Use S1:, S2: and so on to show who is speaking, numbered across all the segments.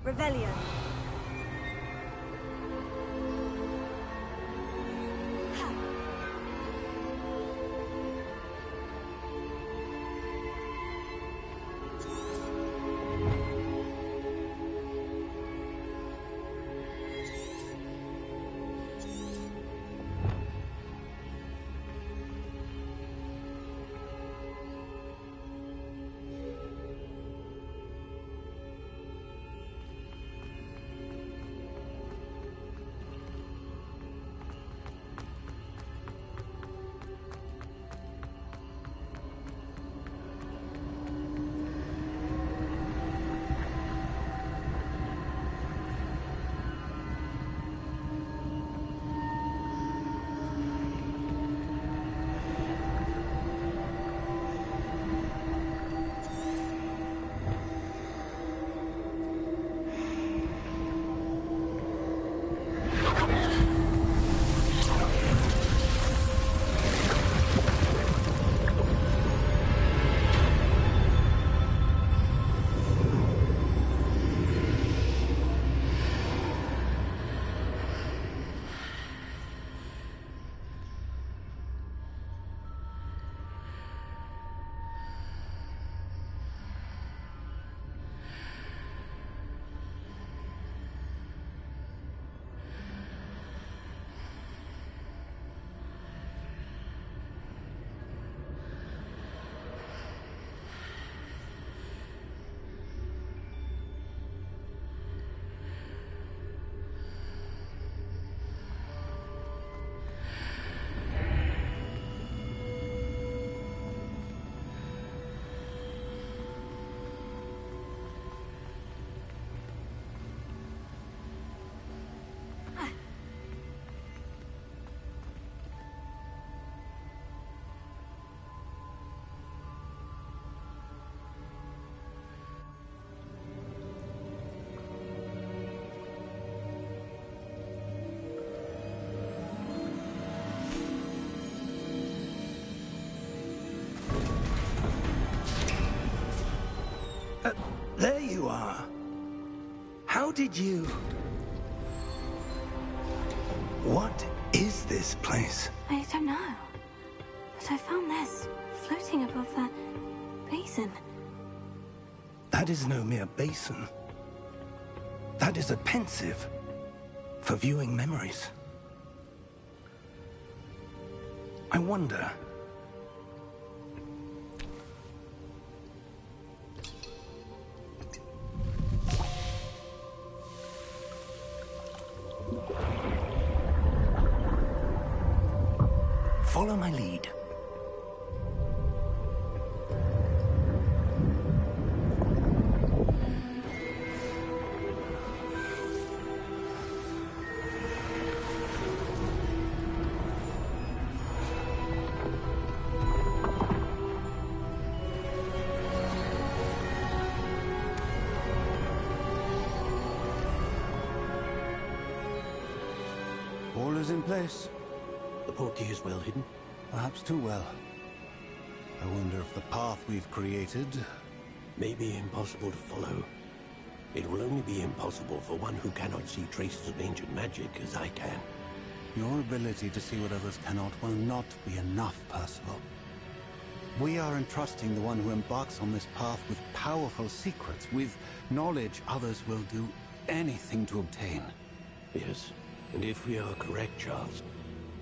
S1: Revelio.
S2: There you are. How did you... What is this place?
S3: I don't know. But I found this floating above that basin.
S2: That is no mere basin. That is a pensive for viewing memories. I wonder... Follow my lead.
S4: All is in place.
S5: The portkey is well hidden.
S4: Perhaps too well. I wonder if the path we've created...
S5: may be impossible to follow. It will only be impossible for one who cannot see traces of ancient magic as I can.
S4: Your ability to see what others cannot will not be enough, Percival. We are entrusting the one who embarks on this path with powerful secrets, with knowledge others will do anything to obtain.
S5: Yes, and if we are correct, Charles,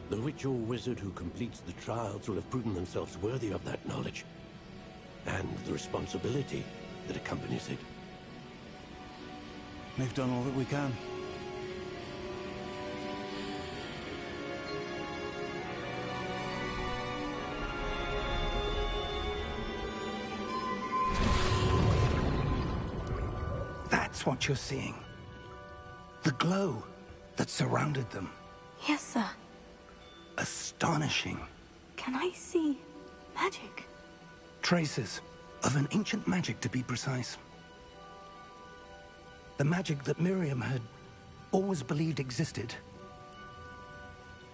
S5: the witch or wizard who completes the trials will have proven themselves worthy of that knowledge, and the responsibility that accompanies it.
S4: We've done all that we can.
S2: That's what you're seeing. The glow that surrounded them.
S3: Yes, sir.
S2: Astonishing.
S3: Can I see magic?
S2: Traces of an ancient magic, to be precise. The magic that Miriam had always believed existed,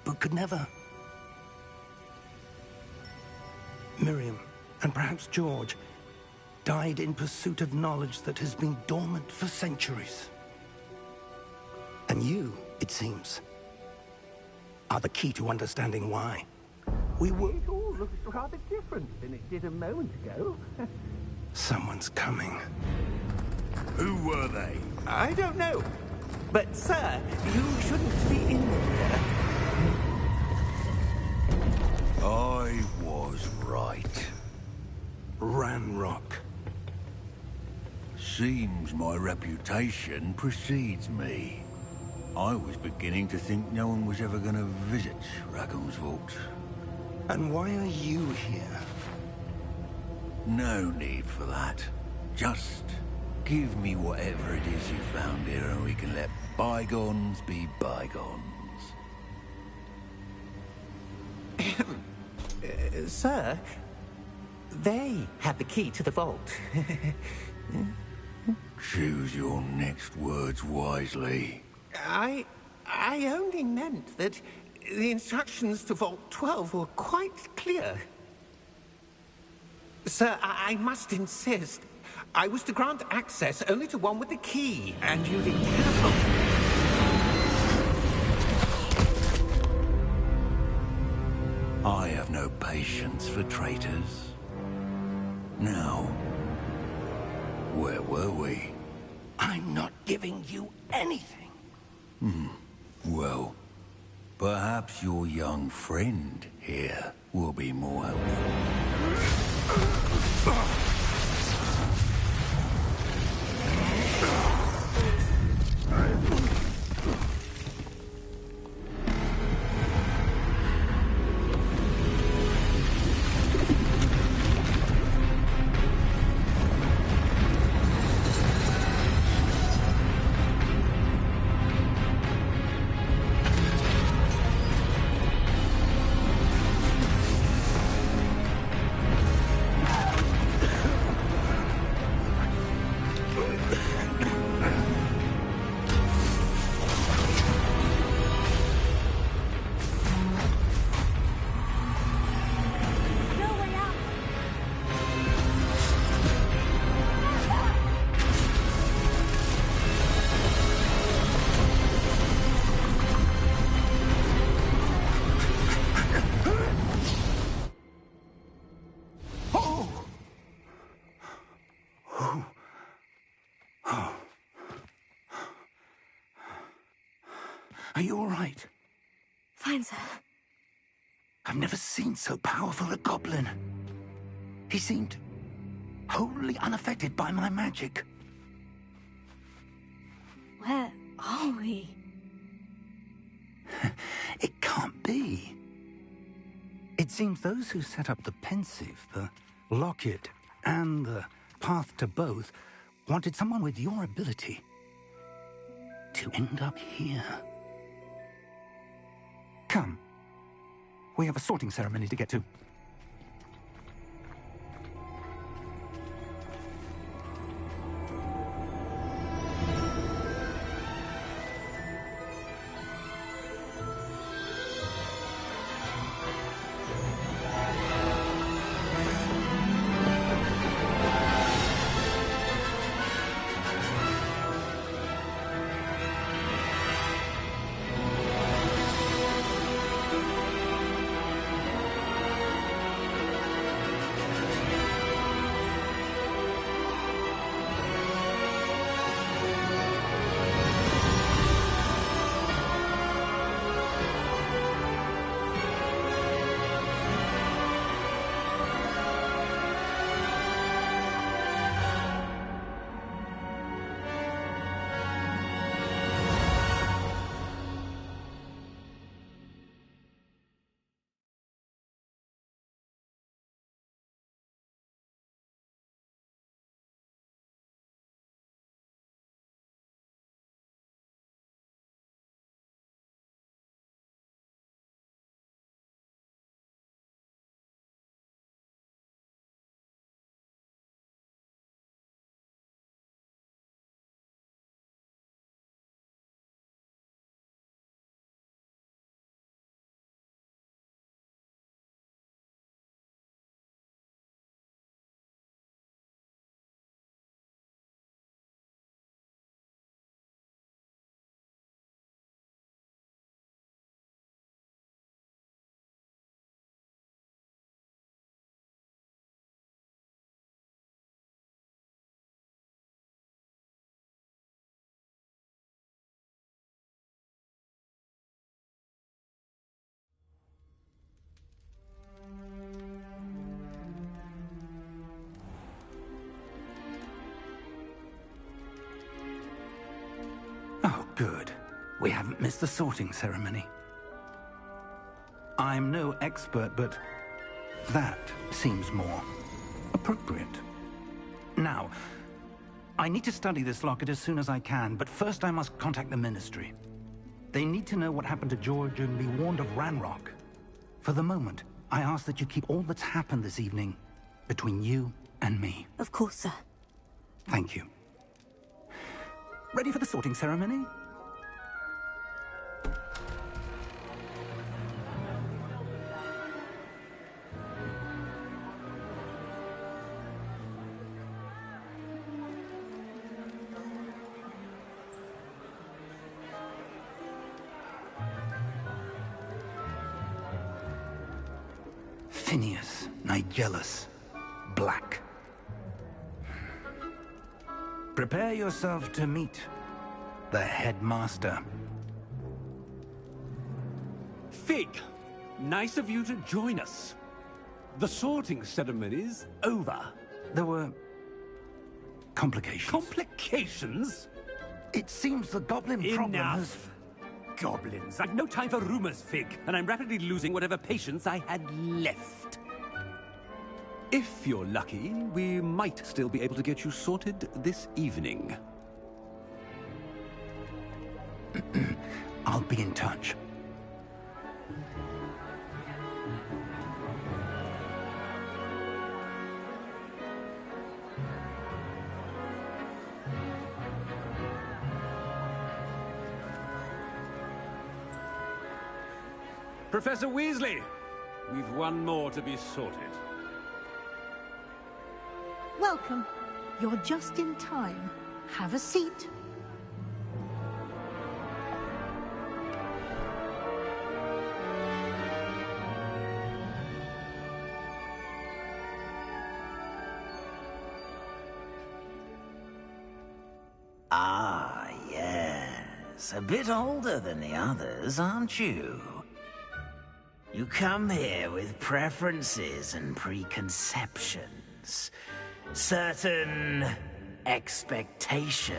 S2: but could never. Miriam, and perhaps George, died in pursuit of knowledge that has been dormant for centuries. And you, it seems, are the key to understanding why. We were...
S1: It all looks rather different than it did a moment ago.
S2: Someone's coming.
S6: Who were they?
S1: I don't know. But, sir, you shouldn't be in there.
S6: I was right.
S2: Ranrock.
S6: Seems my reputation precedes me. I was beginning to think no one was ever going to visit Rackham's vault.
S2: And why are you here?
S6: No need for that. Just give me whatever it is you found here and we can let bygones be bygones.
S1: Sir, they had the key to the vault.
S6: Choose your next words wisely.
S1: I only meant that the instructions to Vault 12 were quite clear. Sir, I must insist. I was to grant access only to one with the key, and you didn't have them.
S6: I have no patience for traitors. Now, where were we?
S2: I'm not giving you anything.
S6: Well, perhaps your young friend here will be more helpful.
S2: Are you all right?
S3: Fine, sir.
S2: I've never seen so powerful a goblin. He seemed wholly unaffected by my magic.
S3: Where are we?
S2: It can't be. It seems those who set up the pensive, the locket, and the path to both wanted someone with your ability to end up here. Come. We have a sorting ceremony to get to. Good. We haven't missed the sorting ceremony. I'm no expert, but that seems more appropriate. Now, I need to study this locket as soon as I can, but first I must contact the Ministry. They need to know what happened to George and be warned of Ranrock. For the moment, I ask that you keep all that's happened this evening between you and me.
S3: Of course, sir.
S2: Thank you. Ready for the sorting ceremony? Phineas, Nigellus, Black. Prepare yourself to meet the headmaster.
S7: Fig, nice of you to join us. The sorting ceremony's over.
S2: There were complications.
S7: Complications?
S2: It seems the goblin problem has...
S7: Enough! Goblins. I've no time for rumors, Fig, and I'm rapidly losing whatever patience I had left. If you're lucky, we might still be able to get you sorted this evening.
S2: I'll be in touch.
S7: Professor Weasley, we've one more to be sorted.
S8: Welcome. You're just in time. Have a seat.
S9: Ah, yes. A bit older than the others, aren't you? You come here with preferences and preconceptions. Certain expectations.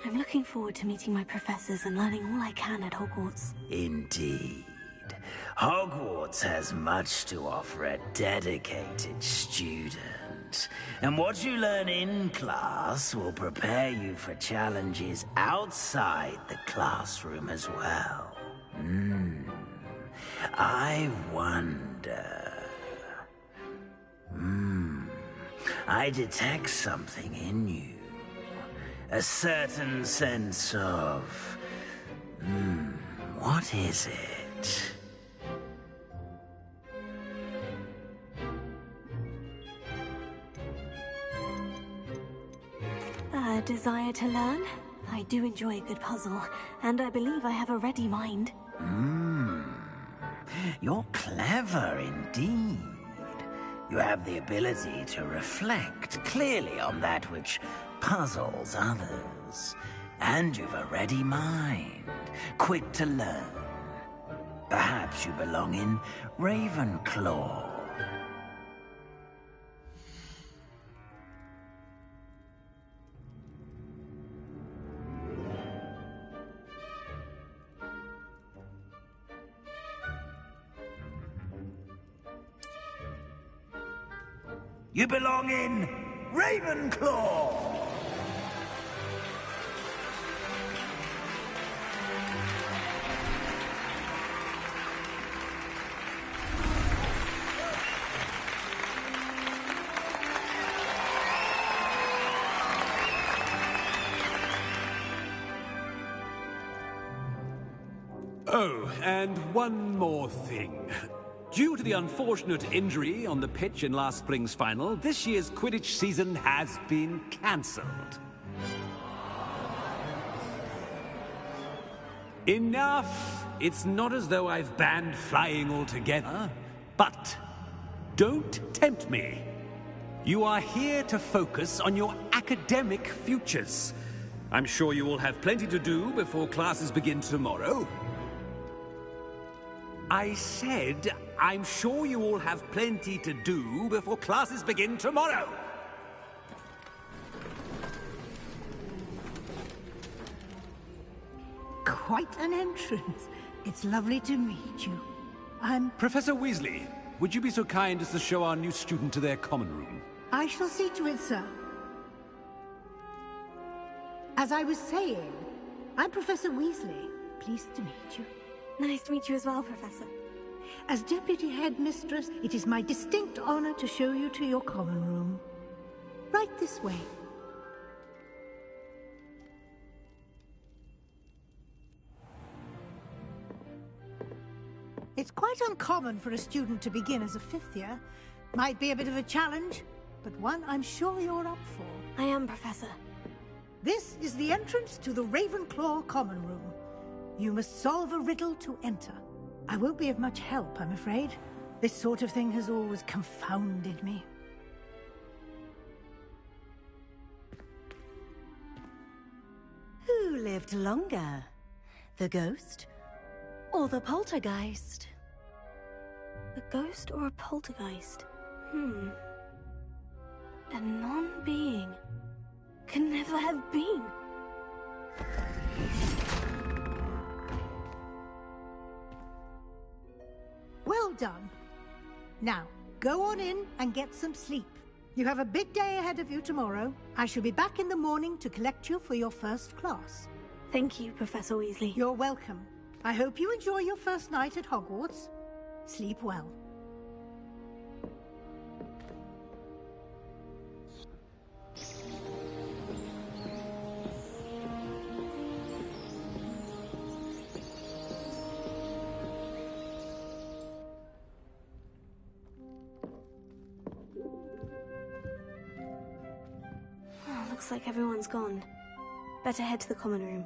S3: I'm looking forward to meeting my professors and learning all I can at Hogwarts.
S9: Indeed. Hogwarts has much to offer a dedicated student. And what you learn in class will prepare you for challenges outside the classroom as well. I wonder... I detect something in you. A certain sense of... what is it?
S3: A desire to learn? I do enjoy a good puzzle, and I believe I have a ready mind.
S9: You're clever indeed. You have the ability to reflect clearly on that which puzzles others. And you've a ready mind, quick to learn. Perhaps you belong in Ravenclaw. You belong in Ravenclaw!
S7: Oh, and one more thing. Due to the unfortunate injury on the pitch in last spring's final, this year's Quidditch season has been cancelled. Enough! It's not as though I've banned flying altogether, but don't tempt me. You are here to focus on your academic futures. I'm sure you will have plenty to do before classes begin tomorrow. I said I'm sure you all have plenty to do before classes begin tomorrow.
S8: Quite an entrance. It's lovely to meet you.
S7: Professor Weasley, would you be so kind as to show our new student to their common room?
S8: I shall see to it, sir. As I was saying, I'm Professor Weasley. Pleased to meet you.
S3: Nice to meet you as well, Professor.
S8: As Deputy Headmistress, it is my distinct honor to show you to your common room. Right this way. It's quite uncommon for a student to begin as a fifth year. Might be a bit of a challenge, but one I'm sure you're up for.
S3: I am, Professor.
S8: This is the entrance to the Ravenclaw common room. You must solve a riddle to enter. I won't be of much help, I'm afraid. This sort of thing has always confounded me.
S10: Who lived longer? The ghost or the poltergeist?
S3: A ghost or a poltergeist? A non-being can never have been.
S8: Well done. Now, go on in and get some sleep. You have a big day ahead of you tomorrow. I shall be back in the morning to collect you for your first class.
S3: Thank you, Professor Weasley.
S8: You're welcome. I hope you enjoy your first night at Hogwarts. Sleep well.
S3: Looks like everyone's gone. Better head to the common room.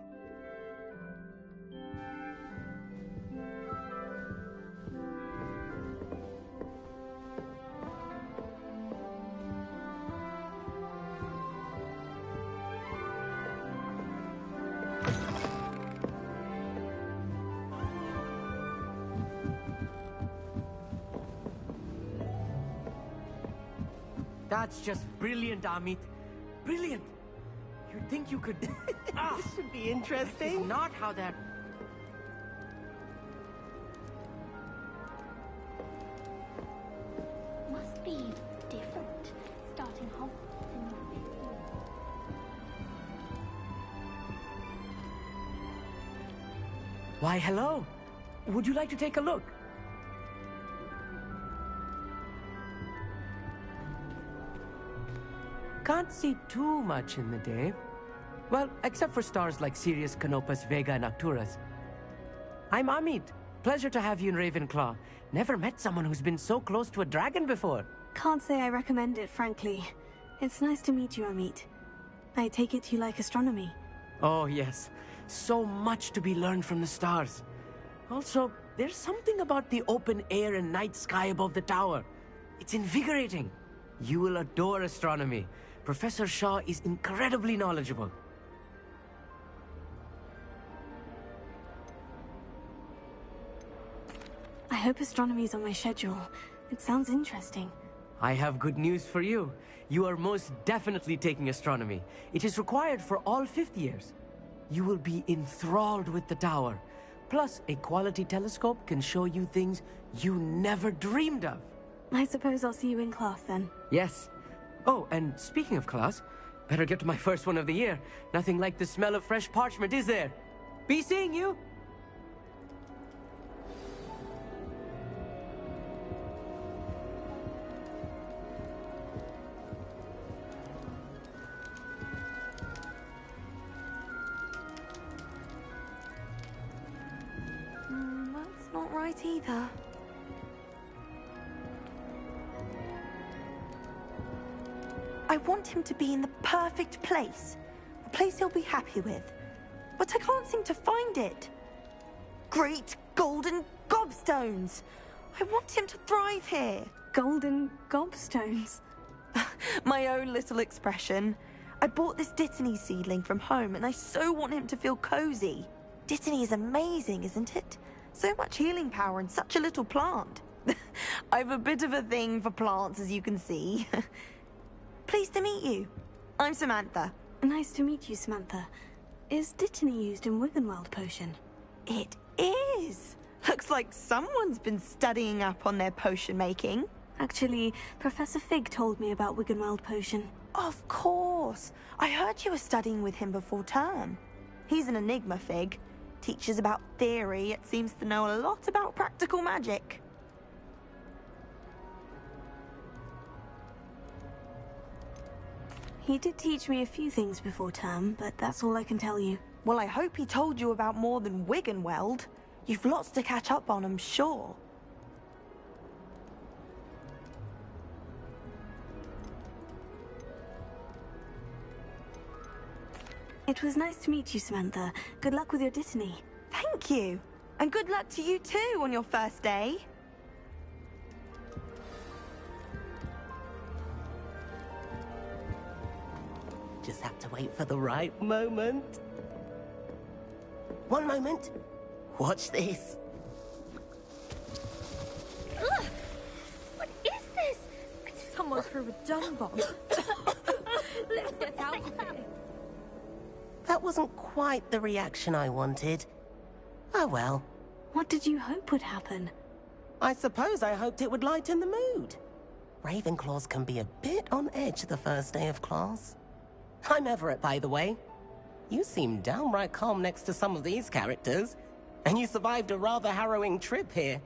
S11: That's just brilliant, Amit. Brilliant! You'd think you could... This should be interesting. It's not how that...
S3: Must be different, starting Hogwarts in your 50s.
S11: Why, hello. Would you like to take a look? Can't see too much in the day. Well, except for stars like Sirius, Canopus, Vega, and Arcturus. I'm Amit. Pleasure to have you in Ravenclaw. Never met someone who's been so close to a dragon before.
S3: Can't say I recommend it, frankly. It's nice to meet you, Amit. I take it you like astronomy.
S11: Oh, yes. So much to be learned from the stars. Also, there's something about the open air and night sky above the tower. It's invigorating. You will adore astronomy. Professor Shaw is incredibly knowledgeable.
S3: I hope astronomy's on my schedule. It sounds interesting.
S11: I have good news for you. You are most definitely taking astronomy. It is required for all fifth years. You will be enthralled with the tower. Plus, a quality telescope can show you things you never dreamed of.
S3: I suppose I'll see you in class then.
S11: Yes. Oh, and speaking of class, better get to my first one of the year. Nothing like the smell of fresh parchment, is there? Be seeing you!
S3: That's not right either.
S10: I want him to be in the perfect place. A place he'll be happy with. But I can't seem to find it. Great golden gobstones! I want him to thrive here.
S3: Golden gobstones?
S10: My own little expression. I bought this Dittany seedling from home and I so want him to feel cozy. Dittany is amazing, isn't it? So much healing power in such a little plant. I've a bit of a thing for plants, as you can see. Pleased to meet you. I'm Samantha.
S3: Nice to meet you, Samantha. Is Dittany used in Wiggenweld potion?
S10: It is. Looks like someone's been studying up on their potion making.
S3: Actually, Professor Fig told me about Wiggenweld potion.
S10: Of course. I heard you were studying with him before term. He's an enigma, Fig. Teaches about theory, yet seems to know a lot about practical magic.
S3: He did teach me a few things before term, but that's all I can tell you.
S10: Well, I hope he told you about more than Wiggenweld. You've lots to catch up on, I'm sure.
S3: It was nice to meet you, Samantha. Good luck with your Dittany.
S10: Thank you. And good luck to you too on your first day.
S12: Just have to wait for the right moment. One moment. Watch this.
S13: Ugh! What is this? Someone threw a dung bomb. Let's get out of here.
S12: That wasn't quite the reaction I wanted. Oh well.
S3: What did you hope would happen?
S12: I suppose I hoped it would lighten the mood. Ravenclaws can be a bit on edge the first day of class. I'm Everett, by the way. You seem downright calm next to some of these characters, and you survived a rather harrowing trip here.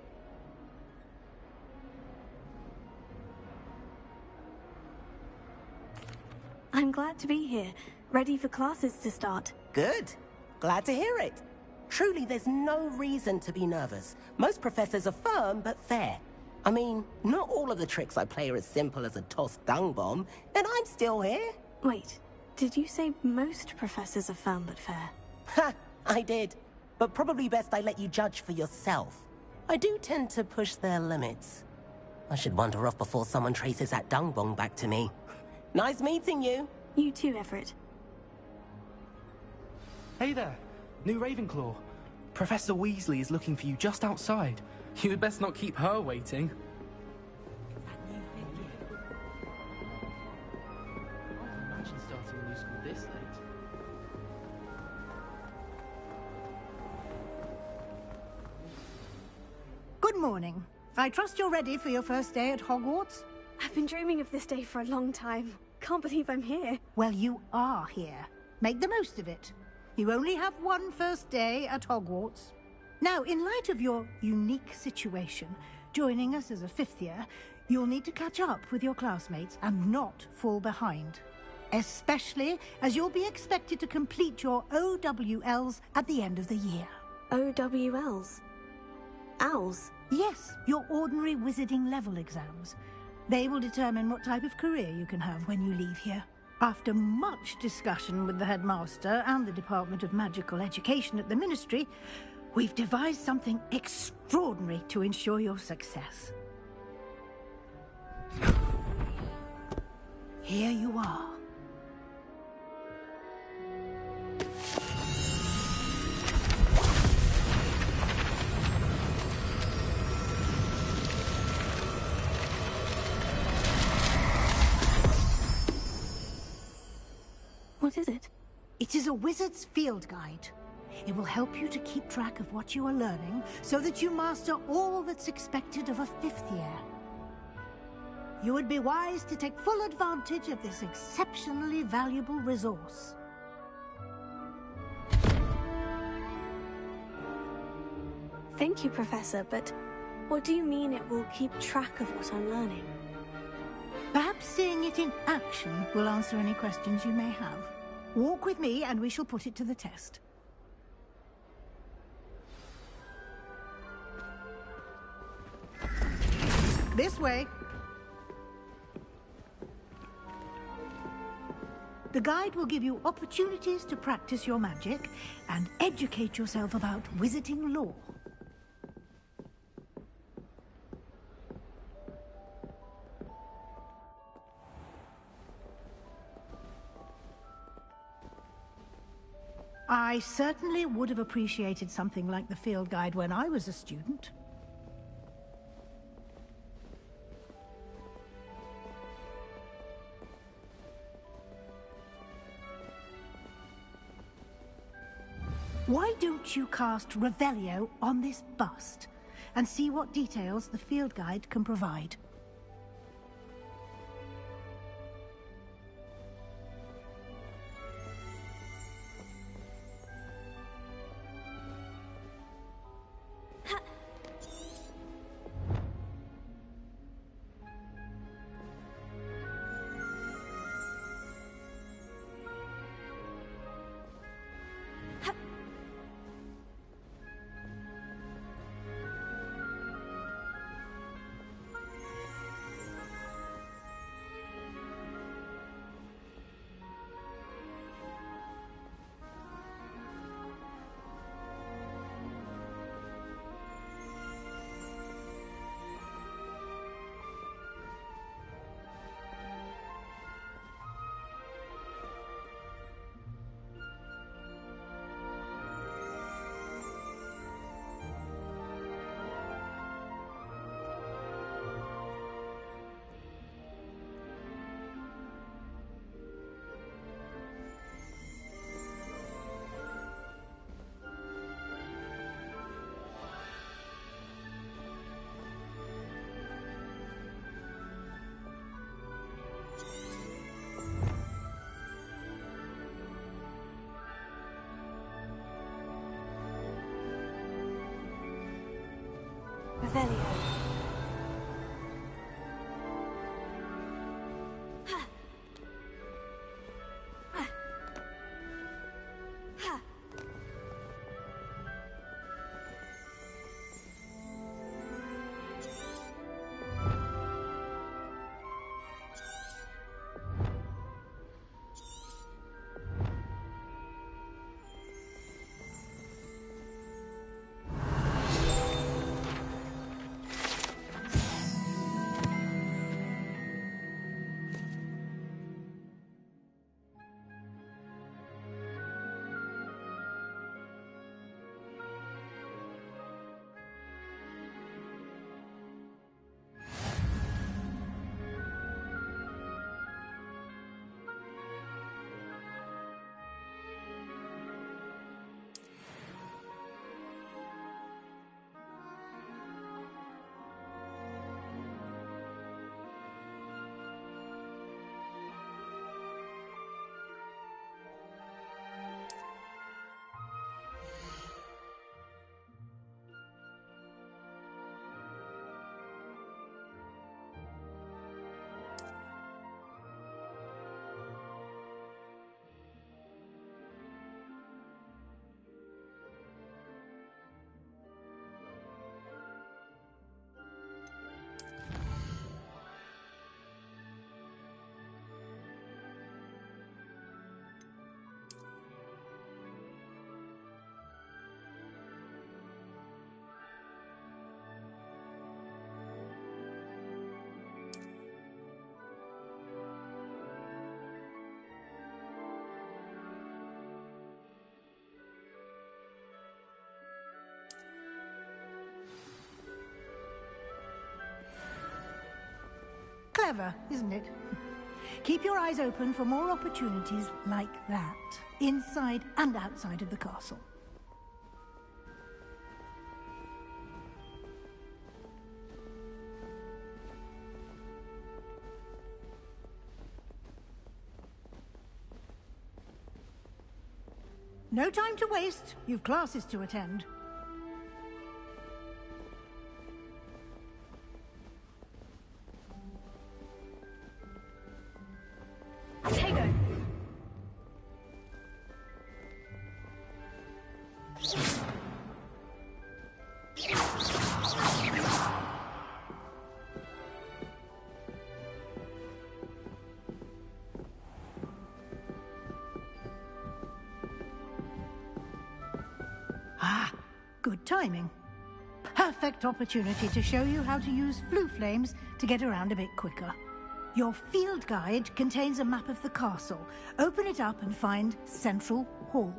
S3: I'm glad to be here, ready for classes to start.
S12: Good. Glad to hear it. Truly, there's no reason to be nervous. Most professors are firm but fair. I mean, not all of the tricks I play are as simple as a tossed dung bomb, and I'm still here.
S3: Wait, did you say most professors are firm but fair?
S12: Ha! I did. But probably best I let you judge for yourself. I do tend to push their limits. I should wander off before someone traces that dung bomb back to me. Nice meeting you.
S3: You too, Everett.
S14: Hey there, new Ravenclaw. Professor Weasley is looking for you just outside. You had best not keep her waiting. Imagine starting a new school this late.
S8: Good morning. I trust you're ready for your first day at Hogwarts?
S3: I've been dreaming of this day for a long time. Can't believe I'm here.
S8: Well, you are here. Make the most of it. You only have one first day at Hogwarts. Now, in light of your unique situation, joining us as a fifth year, you'll need to catch up with your classmates and not fall behind. Especially as you'll be expected to complete your OWLs at the end of the year.
S3: OWLs? Owls?
S8: Yes, your ordinary wizarding level exams. They will determine what type of career you can have when you leave here. After much discussion with the headmaster and the Department of Magical Education at the Ministry, we've devised something extraordinary to ensure your success. Here you are.
S3: What is it?
S8: It is a wizard's field guide. It will help you to keep track of what you are learning so that you master all that's expected of a fifth year. You would be wise to take full advantage of this exceptionally valuable resource.
S3: Thank you, Professor, but what do you mean it will keep track of what I'm learning?
S8: Perhaps seeing it in action will answer any questions you may have. Walk with me and we shall put it to the test. This way. The guide will give you opportunities to practice your magic and educate yourself about wizarding lore. I certainly would have appreciated something like the field guide when I was a student. Why don't you cast Revelio on this bust and see what details the field guide can provide?
S3: Revelio.
S8: Clever, isn't it? Keep your eyes open for more opportunities like that, inside and outside of the castle. No time to waste. You've classes to attend. Good timing. Perfect opportunity to show you how to use flue flames to get around a bit quicker. Your field guide contains a map of the castle. Open it up and find Central Hall.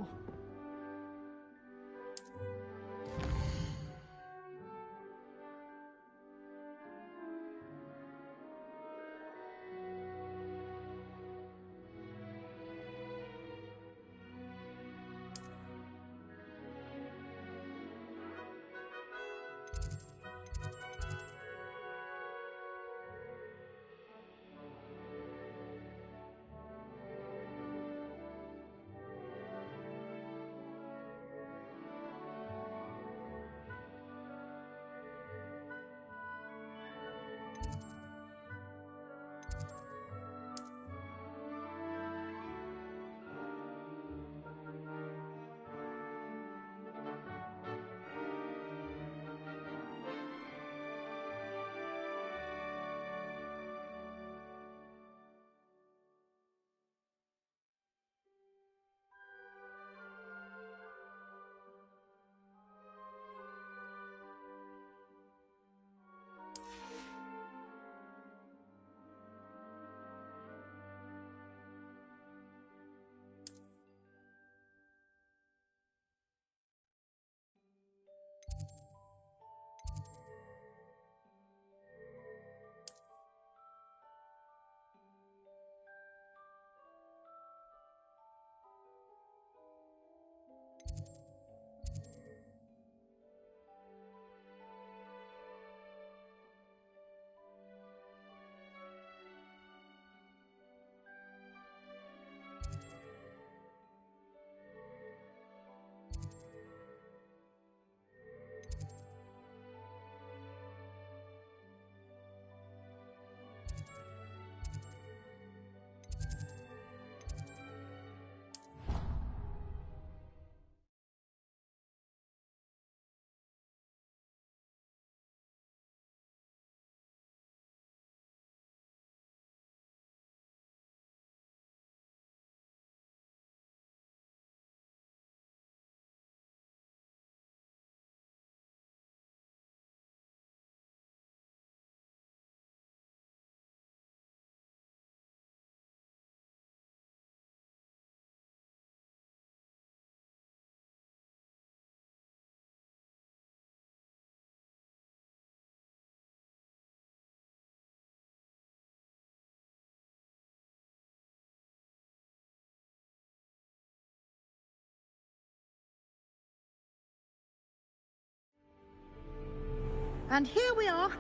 S8: And here we are.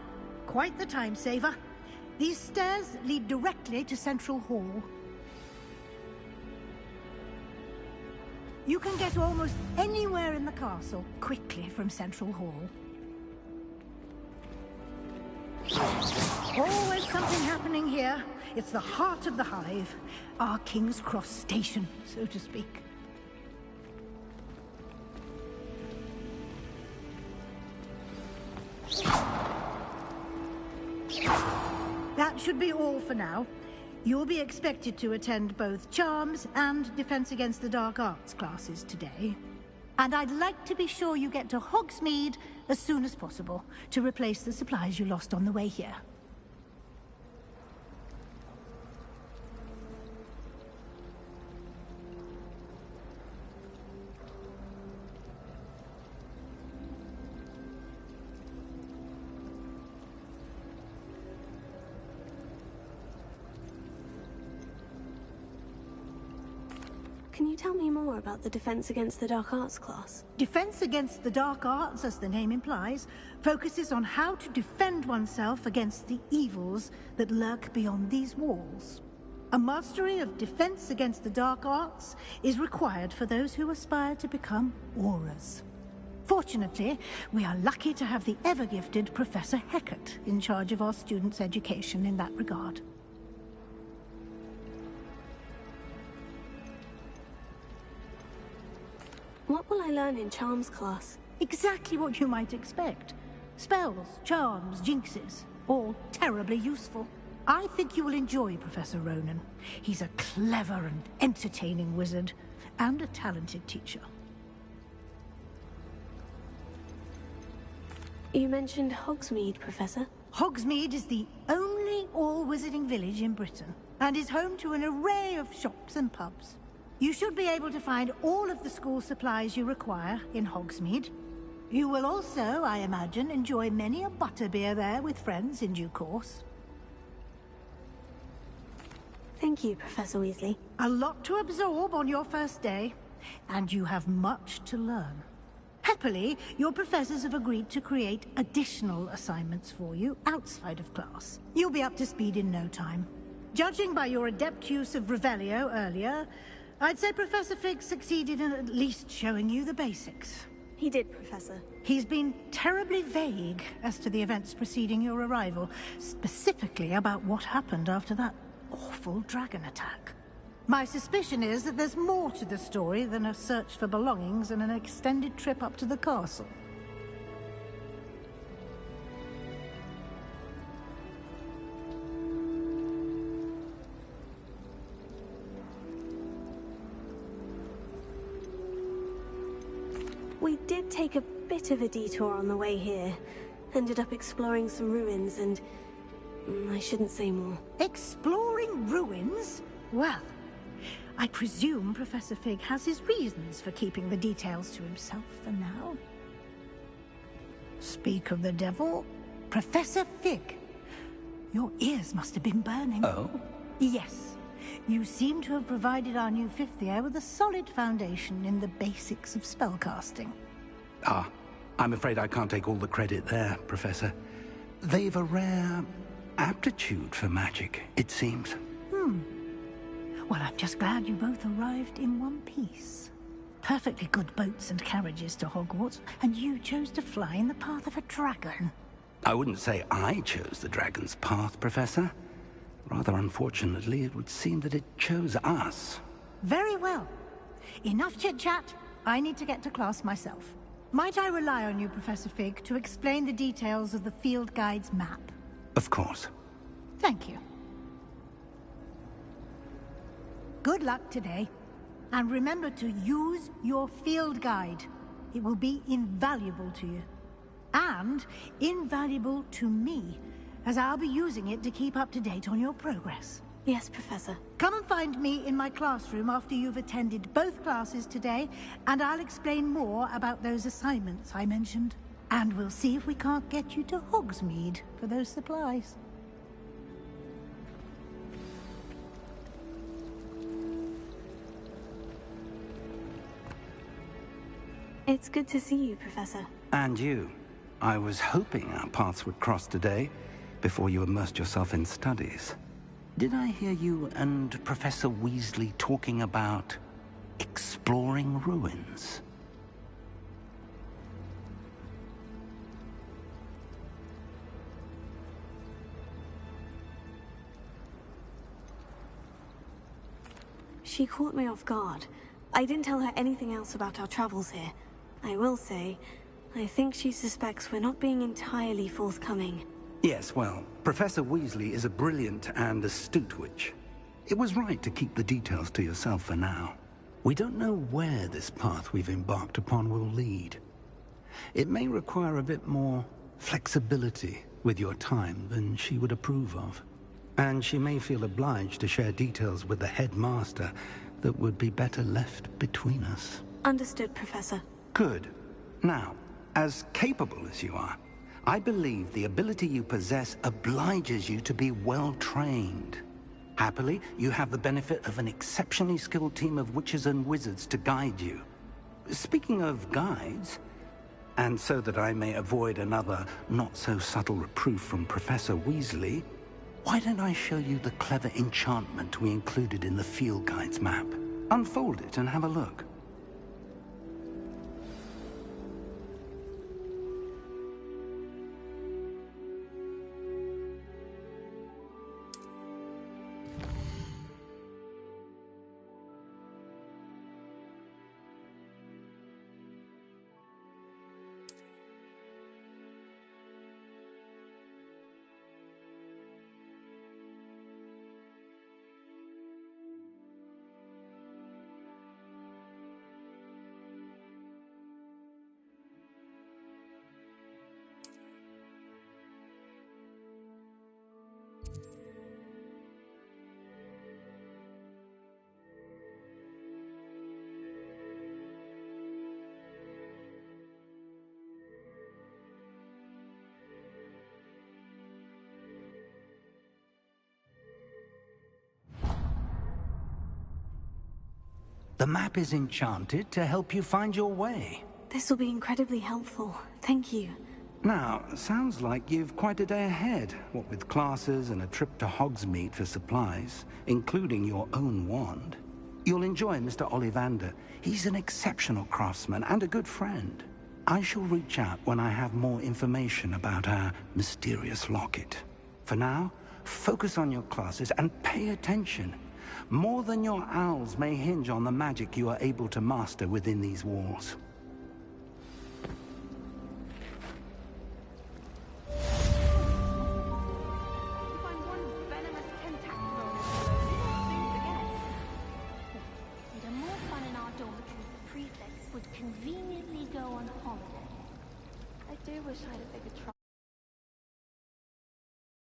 S8: Quite the time saver. These stairs lead directly to Central Hall. You can get almost anywhere in the castle quickly from Central Hall. Always something happening here. It's the heart of the hive. Our King's Cross station, so to speak. That should be all for now. You'll be expected to attend both Charms and Defense Against the Dark Arts classes today. And I'd like to be sure you get to Hogsmeade as soon as possible to replace the supplies you lost on the way here.
S3: Can you tell me more about the Defense Against the Dark Arts class?
S8: Defense Against the Dark Arts, as the name implies, focuses on how to defend oneself against the evils that lurk beyond these walls. A mastery of Defense Against the Dark Arts is required for those who aspire to become Aurors. Fortunately, we are lucky to have the ever-gifted Professor Hecat in charge of our students' education in that regard.
S3: What will I learn in Charms class?
S8: Exactly what you might expect. Spells, charms, jinxes, all terribly useful. I think you will enjoy Professor Ronan. He's a clever and entertaining wizard, and a talented teacher.
S3: You mentioned Hogsmeade, Professor.
S8: Hogsmeade is the only all-wizarding village in Britain, and is home to an array of shops and pubs. You should be able to find all of the school supplies you require in Hogsmeade. You will also, I imagine, enjoy many a butterbeer there with friends in due course.
S3: Thank you, Professor Weasley.
S8: A lot to absorb on your first day, and you have much to learn. Happily, your professors have agreed to create additional assignments for you outside of class. You'll be up to speed in no time. Judging by your adept use of Revelio earlier, I'd say Professor Fig succeeded in at least showing you the basics.
S3: He did, Professor.
S8: He's been terribly vague as to the events preceding your arrival, specifically about what happened after that awful dragon attack. My suspicion is that there's more to the story than a search for belongings and an extended trip up to the castle.
S3: We did take a bit of a detour on the way here. Ended up exploring some ruins and... I shouldn't say more.
S8: Exploring ruins? Well, I presume Professor Fig has his reasons for keeping the details to himself for now. Speak of the devil, Professor Fig. Your ears must have been burning.
S2: Oh?
S8: Yes. You seem to have provided our new fifth year with a solid foundation in the basics of spellcasting.
S2: Ah, I'm afraid I can't take all the credit there, Professor. They've a rare aptitude for magic, it seems.
S8: Well, I'm just glad you both arrived in one piece. Perfectly good boats and carriages to Hogwarts, and you chose to fly in the path of a dragon.
S2: I wouldn't say I chose the dragon's path, Professor. Rather unfortunately, it would seem that it chose us.
S8: Very well. Enough chit-chat. I need to get to class myself. Might I rely on you, Professor Fig, to explain the details of the field guide's map?
S2: Of course.
S8: Thank you. Good luck today. And remember to use your field guide. It will be invaluable to you. And invaluable to me, as I'll be using it to keep up to date on your progress.
S3: Yes, Professor.
S8: Come and find me in my classroom after you've attended both classes today, and I'll explain more about those assignments I mentioned. And we'll see if we can't get you to Hogsmeade for those supplies.
S3: It's good to see you, Professor.
S2: And you. I was hoping our paths would cross today, before you immersed yourself in studies. Did I hear you and Professor Weasley talking about exploring ruins?
S3: She caught me off guard. I didn't tell her anything else about our travels here. I will say, I think she suspects we're not being entirely forthcoming.
S2: Yes, well, Professor Weasley is a brilliant and astute witch. It was right to keep the details to yourself for now. We don't know where this path we've embarked upon will lead. It may require a bit more flexibility with your time than she would approve of. And she may feel obliged to share details with the headmaster that would be better left between us.
S3: Understood, Professor.
S2: Good. Now, as capable as you are, I believe the ability you possess obliges you to be well-trained. Happily, you have the benefit of an exceptionally skilled team of witches and wizards to guide you. Speaking of guides, and so that I may avoid another not-so-subtle reproof from Professor Weasley, why don't I show you the clever enchantment we included in the field guide's map? Unfold it and have a look. The map is enchanted to help you find your way.
S3: This will be incredibly helpful. Thank you.
S2: Now, sounds like you've quite a day ahead, what with classes and a trip to Hogsmeade for supplies, including your own wand. You'll enjoy Mr. Ollivander. He's an exceptional craftsman and a good friend. I shall reach out when I have more information about our mysterious locket. For now, focus on your classes and pay attention. More than your owls may hinge on the magic you are able to master within these walls.
S13: Conveniently go on holiday. I do wish I'd have